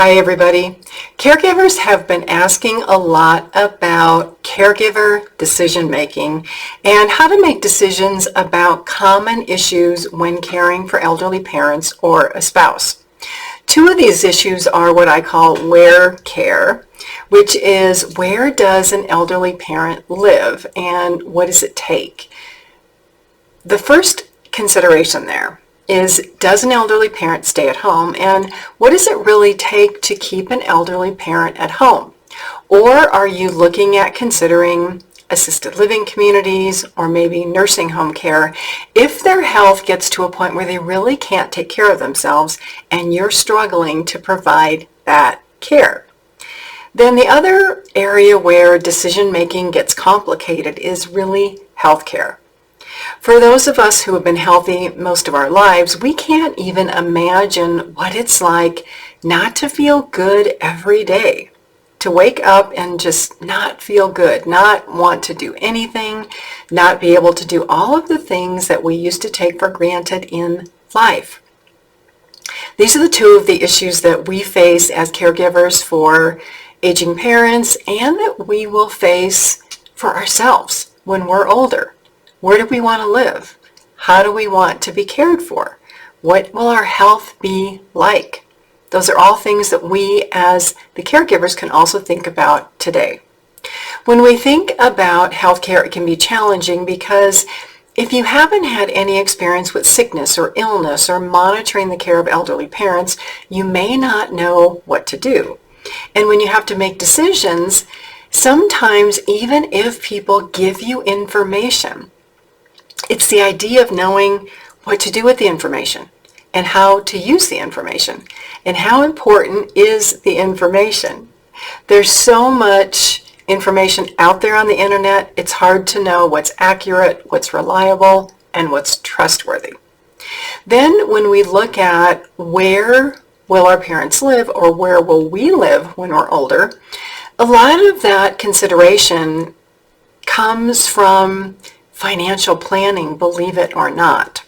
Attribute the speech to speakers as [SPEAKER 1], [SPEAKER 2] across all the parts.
[SPEAKER 1] Hi everybody. Caregivers have been asking a lot about caregiver decision making and how to make decisions about common issues when caring for elderly parents or a spouse. Two of these issues are what I call where care, which is where does an elderly parent live and what does it take? The first consideration there is, does an elderly parent stay at home, and what does it really take to keep an elderly parent at home? Or are you looking at considering assisted living communities or maybe nursing home care if their health gets to a point where they really can't take care of themselves and you're struggling to provide that care? Then the other area where decision making gets complicated is really healthcare. For those of us who have been healthy most of our lives, we can't even imagine what it's like not to feel good every day. To wake up and just not feel good, not want to do anything, not be able to do all of the things that we used to take for granted in life. These are the two of the issues that we face as caregivers for aging parents and that we will face for ourselves when we're older. Where do we want to live? How do we want to be cared for? What will our health be like? Those are all things that we as the caregivers can also think about today. When we think about healthcare, it can be challenging because if you haven't had any experience with sickness or illness or monitoring the care of elderly parents, you may not know what to do. And when you have to make decisions, sometimes even if people give you information, it's the idea of knowing what to do with the information and how to use the information and how important is the information. There's so much information out there on the internet, it's hard to know what's accurate, what's reliable, and what's trustworthy. Then when we look at where will our parents live or where will we live when we're older, a lot of that consideration comes from financial planning, believe it or not.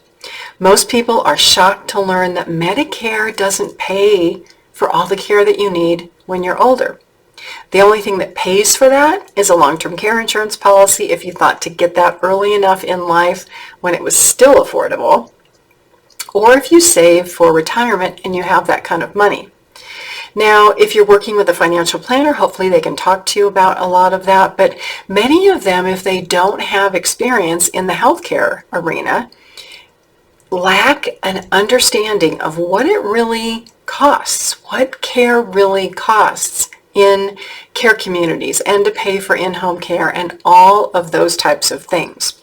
[SPEAKER 1] Most people are shocked to learn that Medicare doesn't pay for all the care that you need when you're older. The only thing that pays for that is a long-term care insurance policy if you thought to get that early enough in life when it was still affordable, or if you save for retirement and you have that kind of money. Now, if you're working with a financial planner, hopefully they can talk to you about a lot of that, but many of them, if they don't have experience in the healthcare arena, lack an understanding of what it really costs, what care really costs in care communities and to pay for in-home care and all of those types of things.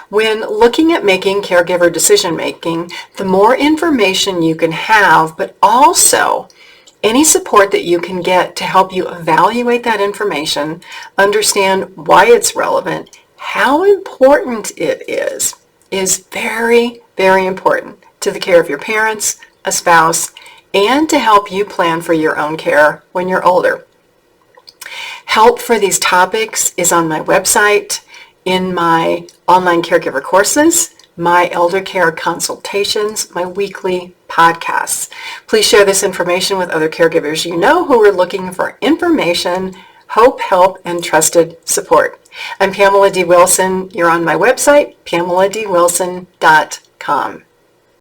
[SPEAKER 1] When looking at making caregiver decision making, the more information you can have, but also any support that you can get to help you evaluate that information, understand why it's relevant, how important it is very, very important to the care of your parents, a spouse, and to help you plan for your own care when you're older. Help for these topics is on my website, in my online caregiver courses, my elder care consultations, my weekly podcasts. Please share this information with other caregivers you know who are looking for information, hope, help, and trusted support. I'm Pamela D. Wilson. You're on my website, PamelaDWilson.com.